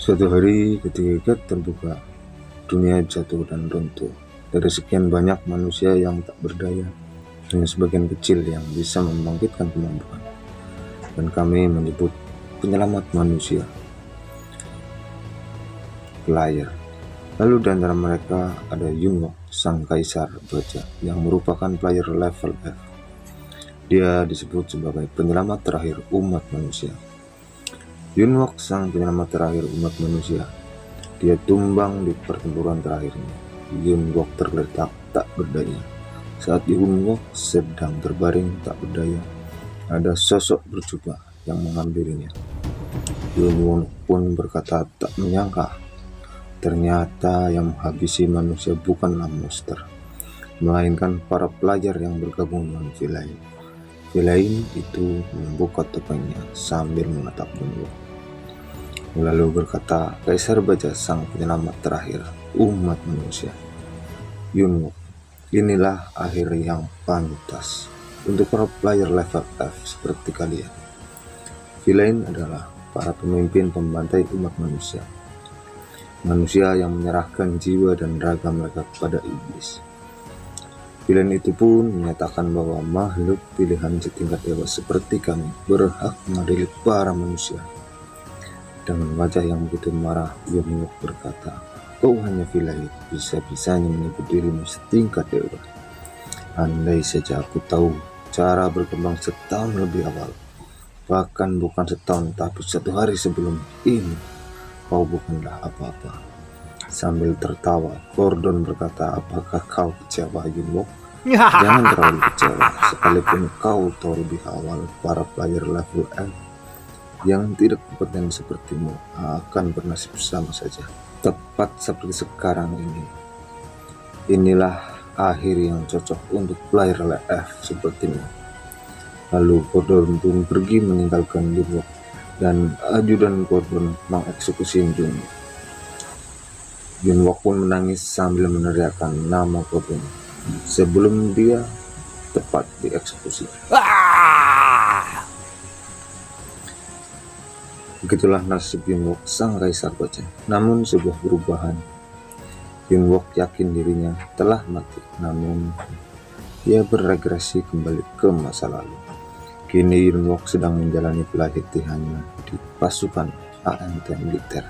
Suatu hari ketika gate terbuka, dunia jatuh dan runtuh. Dari sekian banyak manusia yang tak berdaya, hanya sebagian kecil yang bisa membangkitkan kemampuan. Dan kami menyebut penyelamat manusia, player. Lalu di antara mereka ada Yunwok, sang kaisar baja, yang merupakan player level F. Dia disebut sebagai penyelamat terakhir umat manusia. Yunwok, sang penyelamat terakhir umat manusia. Dia tumbang di pertempuran terakhirnya. Yunwok tergeletak tak berdaya. Saat Yunwok sedang terbaring tak berdaya, ada sosok berjubah yang menghampirinya. Yunwok pun berkata tak menyangka, ternyata yang menghabisi manusia bukanlah monster, melainkan para pelajar yang bergabung dengan Villain. Villain itu membuka topengnya sambil menatap Yunwok. Lalu berkata, Kaisar Baja, sang penyelamat terakhir umat manusia, Yunwok, inilah akhir yang pantas untuk para player level F seperti kalian. Villain adalah para pemimpin pembantai umat manusia. Manusia yang menyerahkan jiwa dan raga mereka kepada iblis. Villain itu pun menyatakan bahwa makhluk pilihan setingkat dewa seperti kami berhak mengadili para manusia. Dengan wajah yang begitu marah, Yunwok berkata, kau hanya Villain, bisa-bisanya menyebut dirimu setingkat dewa. Andai saja aku tahu cara berkembang setahun lebih awal, bahkan bukan setahun tapi 1 hari sebelum ini, kau bukanlah apa-apa. Sambil tertawa, Gordon berkata, apakah kau kecewa, Yunwok? Jangan terlalu kecewa, sekalipun kau tahu lebih awal para player level F yang tidak kompeten sepertimu akan bernasib sama saja. Tepat seperti sekarang ini. Inilah akhir yang cocok untuk player level F sepertimu. Lalu Gordon pun pergi meninggalkan Yunwok dan ajudan Gordon mengeksekusi Yunwok. Yunwok pun menangis sambil meneriakkan nama Gordon sebelum dia tepat dieksekusi. Begitulah nasib Yunwok, sang kaisar baja. Namun sebuah perubahan. Yunwok yakin dirinya telah mati, namun dia beregresi kembali ke masa lalu. Kini Yunwok sedang menjalani pelatihannya di pasukan AMT militer.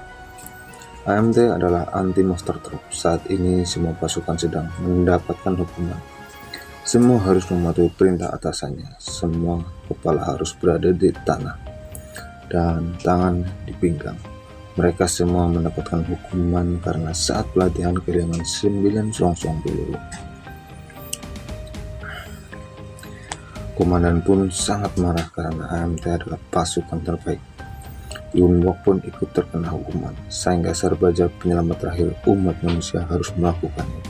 AMT adalah anti-monster troop. Saat ini semua pasukan sedang mendapatkan hukuman. Semua harus mematuhi perintah atasannya. Semua kepala harus berada di tanah dan tangan di pinggang. Mereka semua mendapatkan hukuman karena saat pelatihan kehilangan 9 selongsong peluru. Komandan pun sangat marah karena AMT adalah pasukan terbaik. Yunwok pun ikut terkena hukuman. Sang kaisar baja penyelamat terakhir umat manusia harus melakukannya.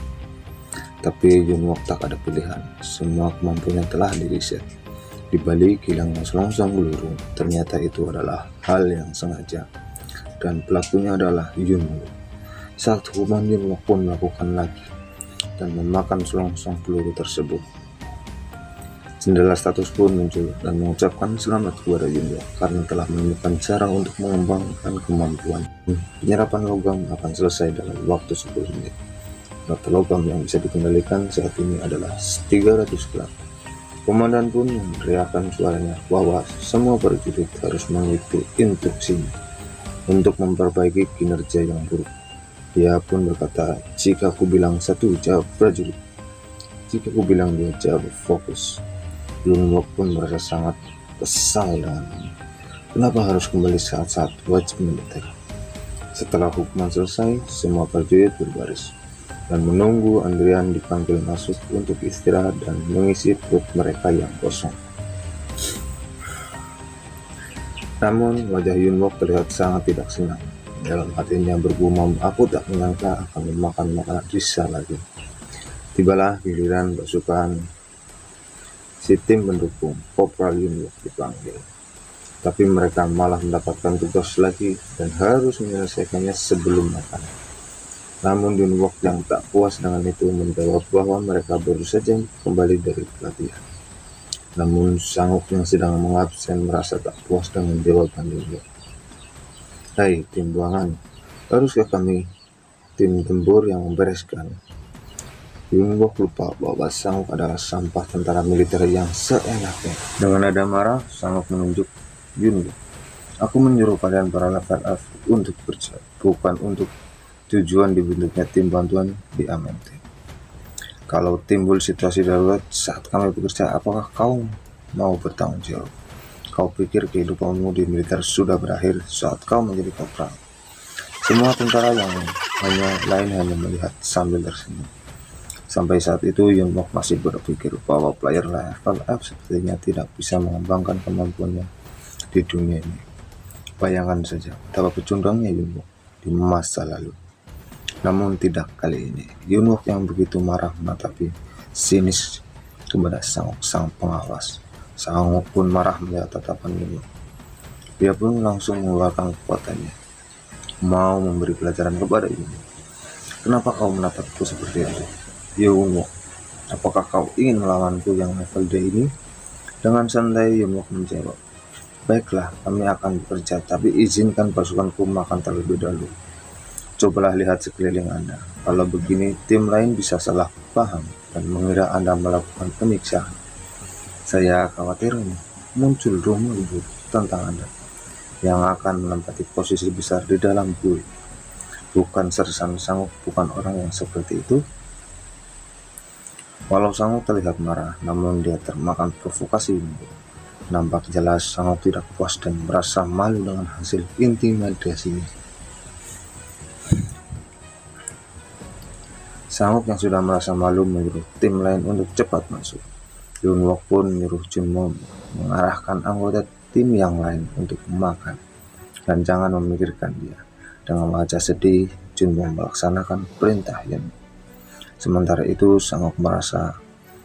Tapi Yunwok tak ada pilihan. Semua kemampuannya telah diriset. Di balik hilangnya selongsong peluru, ternyata itu adalah hal yang sengaja, dan pelakunya adalah Yunwok. Saat hukuman, Yunwok pun melakukan lagi dan memakan selongsong peluru tersebut. Jendela status pun muncul dan mengucapkan selamat kepada Yunwok karena telah menemukan cara untuk mengembangkan kemampuan. Penyerapan logam akan selesai dalam waktu 10 menit. Rata logam yang bisa dikendalikan saat ini adalah 300 gram. Komandan pun meneriakkan suaranya bahwa semua prajurit harus mengikuti instruksinya untuk memperbaiki kinerja yang buruk. Dia pun berkata, jika aku bilang 1, jawab prajurit. Jika aku bilang 2, jawab fokus. Yunwok pun merasa sangat kesal dengannya. Kenapa harus kembali saat-saat wajib militer? Setelah hukuman selesai, semua prajurit berbaris dan menunggu antrian dipanggil masuk untuk istirahat dan mengisi perut mereka yang kosong. Namun wajah Yunwok terlihat sangat tidak senang. Dalam hatinya bergumam, aku tak menyangka akan memakan makanan sisa lagi. Tibalah giliran pasukan si tim pendukung Kopral Yunwok dipanggil. Tapi mereka malah mendapatkan tugas lagi dan harus menyelesaikannya sebelum makan. Namun Yunwok yang tak puas dengan itu menjawab bahwa mereka baru saja kembali dari pelatihan. Namun Sanguk yang sedang mengabsen merasa tak puas dengan jawaban Yunwok. Hai tim buangan, Haruskah kami tim tempur yang membereskan? Yunwok lupa bahwa Sanguk adalah sampah tentara militer yang seenaknya. Dengan nada marah, Sanguk menunjuk Yunwok. Aku menyuruh kalian para level F untuk kerja, bukan untuk tujuan dibentuknya tim bantuan di Amente. Kalau timbul situasi darurat saat kami bekerja, apakah kau mau bertanggung jawab? Kau pikir kehidupanmu di militer sudah berakhir saat kau menjadi kopral? Semua tentara yang lain hanya melihat sambil tersenyum. Sampai saat itu, Yunwok masih berpikir bahwa player level F sepertinya tidak bisa mengembangkan kemampuannya di dunia ini. Bayangkan saja betapa pecundangnya Yunwok di masa lalu. Namun tidak kali ini. Yunwok yang begitu marah menatapi sinis kepada sang pengawas. Sanguk pun marah melihat tatapan Yunwok. Dia pun langsung mengeluarkan kekuatannya, mau memberi pelajaran kepada Yunwok. Kenapa kau menatapku seperti itu? Yunwok, apakah kau ingin melawanku yang level D ini? Dengan santai Yunwok menjawab, baiklah, kami akan bekerja, tapi izinkan pasukanku makan terlebih dahulu. Cobalah lihat sekeliling Anda. Kalau begini, tim lain bisa salah paham dan mengira Anda melakukan penyiksaan. Saya khawatir muncul rumor buruk tentang Anda yang akan menempati posisi besar di dalam GUI. Bukan Sersan Sanguk, bukan orang yang seperti itu. Walau Sanguk terlihat marah, namun dia termakan provokasi ini. Nampak jelas Sanguk tidak puas dan merasa malu dengan hasil intimidasinya. Sanguk yang sudah merasa malu menyuruh tim lain untuk cepat masuk. Yunwok pun menyuruh Junmo mengarahkan anggota tim yang lain untuk makan dan jangan memikirkan dia. Dengan wajah sedih, Junmo melaksanakan perintah Yunwok. Sementara itu, Sanguk merasa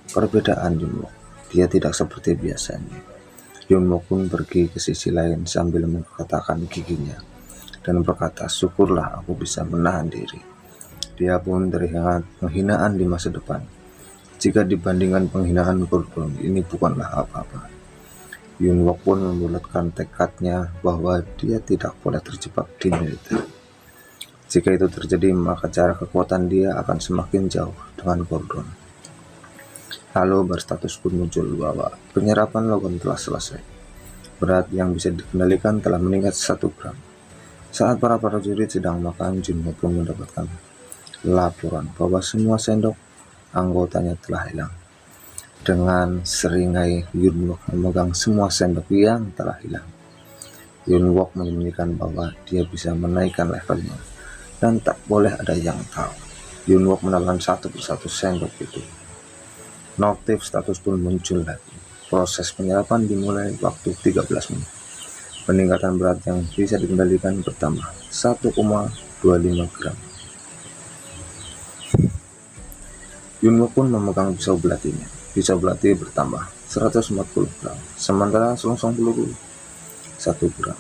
perbedaan Yunwok. Dia tidak seperti biasanya. Yunwok pun pergi ke sisi lain sambil mengatakan giginya dan berkata, syukurlah aku bisa menahan diri. Dia pun teringat penghinaan di masa depan. Jika dibandingkan penghinaan Gordon, ini bukanlah apa-apa. Yunwok pun membulatkan tekadnya bahwa dia tidak boleh terjebak di militer. Jika itu terjadi, maka cara kekuatan dia akan semakin jauh dengan Gordon. Halo berstatus pun muncul bahwa penyerapan logam telah selesai. Berat yang bisa dikendalikan telah meningkat 1 gram. Saat para prajurit sedang makan, Junmo pun mendapatkan laporan bahwa semua sendok anggotanya telah hilang. Dengan seringai, Yunwok memegang semua sendok yang telah hilang. Yunwok menyembunyikan bahwa dia bisa menaikkan levelnya dan tak boleh ada yang tahu. Yunwok menelan satu persatu sendok itu. Notif status pun muncul lagi. Proses penyerapan dimulai waktu 13 menit. Peningkatan berat yang bisa dikendalikan bertambah 1,25 gram. Yunwok pun memegang pisau belatinya. Pisau belati bertambah 140 gram, sementara selongsong peluru 1 gram.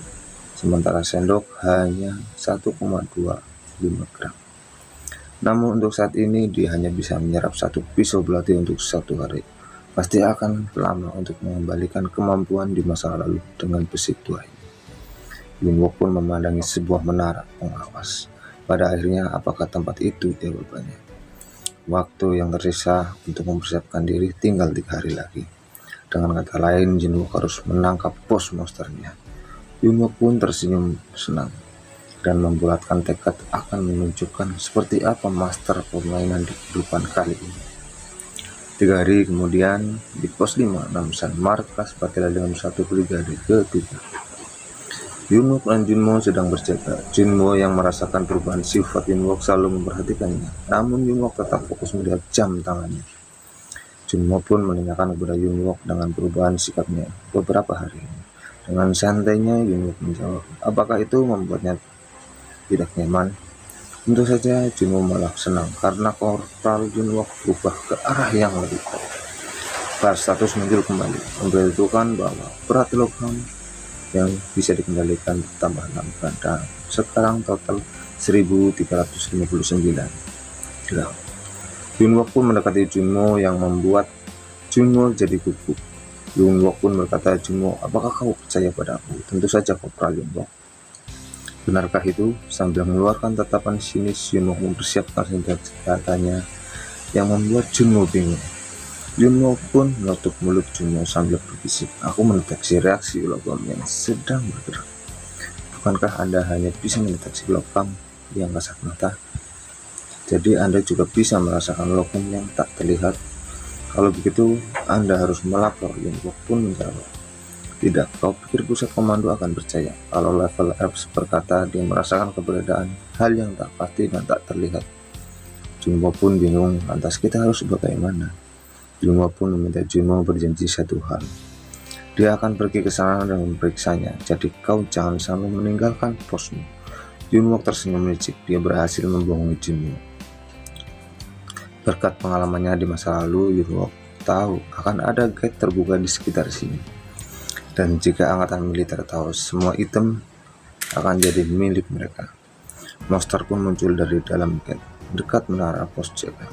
Sementara sendok hanya 1,25 gram. Namun untuk saat ini dia hanya bisa menyerap 1 pisau belati untuk 1 hari. Pasti akan lama untuk mengembalikan kemampuan di masa lalu dengan besi tua ini. Yunwok pun memandangi sebuah menara pengawas. Pada akhirnya, apakah tempat itu jawabannya? Waktu yang tersisa untuk mempersiapkan diri tinggal 3 hari lagi. Dengan kata lain, Yunwok harus menangkap bos monsternya. Yunwok pun tersenyum senang dan membulatkan tekad akan menunjukkan seperti apa master permainan di kehidupan kali ini. 3 hari kemudian, di pos 5, Namsan markas Patela dengan 1 brigade ketiga. Yunwok dan Junmo sedang berjaga. Junmo yang merasakan perubahan sifat Yunwok selalu memperhatikannya. Namun Yunwok tetap fokus melihat jam tangannya. Junmo pun menanyakan kepada Yunwok dengan perubahan sikapnya beberapa hari ini. Dengan santainya Yunwok menjawab, apakah itu membuatnya tidak nyaman? Tentu saja Junmo malah senang karena Korporal Yunwok berubah ke arah yang lebih baik. Bar status muncul kembali, memberitahukan bahwa berat logam yang bisa dikendalikan bertambah 6 gram. Sekarang total 1359 gram. Yunwok pun mendekati Junmo yang membuat Junmo jadi gugup. Yunwok pun berkata, Junmo, apakah kau percaya padaku? Tentu saja, Kopral Yunwok. Benarkah itu? Sambil mengeluarkan tatapan sinis, Yunwok mempersiapkan senjatanya yang membuat Junmo bingung. Junmo pun menutup mulut Junmo sambil berbisik, "Aku mendeteksi reaksi logam yang sedang bergerak. Bukankah Anda hanya bisa mendeteksi logam yang kasat mata? Jadi Anda juga bisa merasakan logam yang tak terlihat? Kalau begitu, Anda harus melapor." Yunwok pun menjawab, "Tidak, kau pikir pusat komando akan percaya kalau level F berkata dia merasakan keberadaan hal yang tak pasti dan tak terlihat?" Junmo pun bingung, lantas kita harus bagaimana? Junmo pun meminta Junmo berjanji satu hal. Dia akan pergi ke sana dan memeriksanya, jadi kau jangan sampai meninggalkan posmu. Junmo tersenyum licik, dia berhasil membohongi Junmo. Berkat pengalamannya di masa lalu, Junmo tahu akan ada gate terbuka di sekitar sini. Dan jika angkatan militer tahu, semua item akan jadi milik mereka. Monster pun muncul dari dalam gate, dekat menara pos jaga.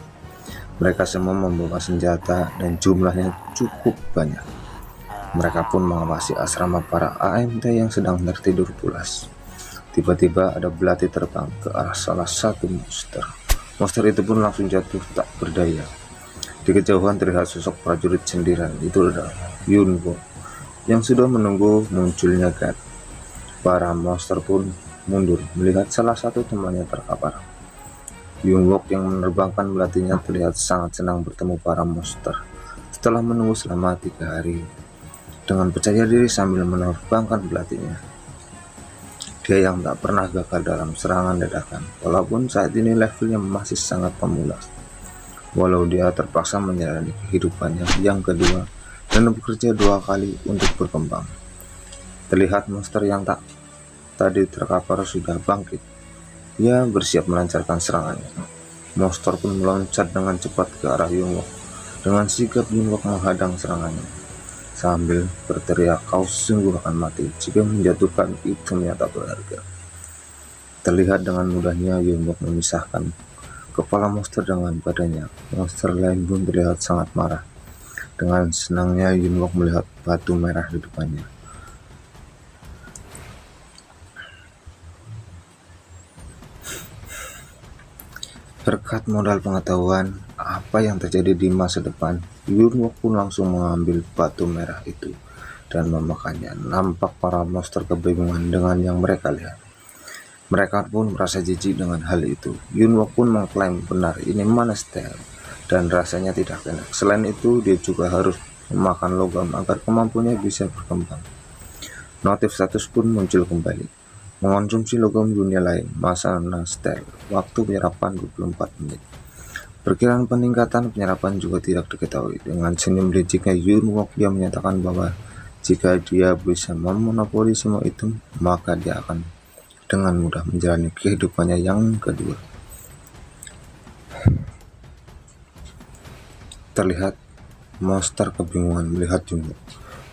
Mereka semua membawa senjata dan jumlahnya cukup banyak. Mereka pun mengawasi asrama para AMT yang sedang tertidur pulas. Tiba-tiba ada belati terbang ke arah salah satu monster. Monster itu pun langsung jatuh tak berdaya. Di kejauhan terlihat sosok prajurit sendiran, itu adalah Yunwok yang sudah menunggu munculnya Gat. Para monster pun mundur melihat salah satu temannya terkapar. Yunwok yang menerbangkan belatinya terlihat sangat senang bertemu para monster setelah menunggu selama 3 hari. Dengan percaya diri sambil menerbangkan belatinya, dia yang tak pernah gagal dalam serangan dadakan, walaupun saat ini levelnya masih sangat pemula. Walau dia terpaksa menjalani kehidupannya yang kedua dan bekerja 2 kali untuk berkembang. Terlihat monster yang tadi terkapar sudah bangkit. Ia bersiap melancarkan serangannya. Monster pun meloncat dengan cepat ke arah Yunwok. Dengan sigap Yunwok menghadang serangannya sambil berteriak, "Kau sungguh akan mati jika menjatuhkan item yang tak berharga." Terlihat dengan mudahnya Yunwok memisahkan kepala monster dengan badannya. Monster lain pun terlihat sangat marah. Dengan senangnya Yunwok melihat batu merah di depannya. Berkat modal pengetahuan apa yang terjadi di masa depan, Yunwok pun langsung mengambil batu merah itu dan memakannya. Nampak para monster kebingungan dengan yang mereka lihat. Mereka pun merasa jijik dengan hal itu. Yunwok pun mengklaim benar ini mana style dan rasanya tidak enak. Selain itu, dia juga harus memakan logam agar kemampuannya bisa berkembang. Notif status pun muncul kembali. Mengonsumsi logam dunia lain, masa style, waktu penyerapan 24 menit. Perkiraan peningkatan penyerapan juga tidak diketahui. Dengan senyum liciknya Yunwok, dia menyatakan bahwa jika dia bisa memonopoli semua itu, maka dia akan dengan mudah menjalani kehidupannya yang kedua. Terlihat monster kebingungan melihat Yunwok.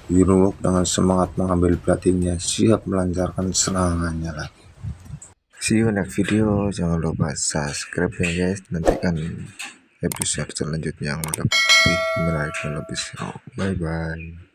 Yunwok dengan semangat mengambil belatinya, siap melancarkan serangannya lagi. See you next video. Jangan lupa subscribe ya guys. Nantikan episode selanjutnya yang lebih menarik dan lebih seru. Bye bye.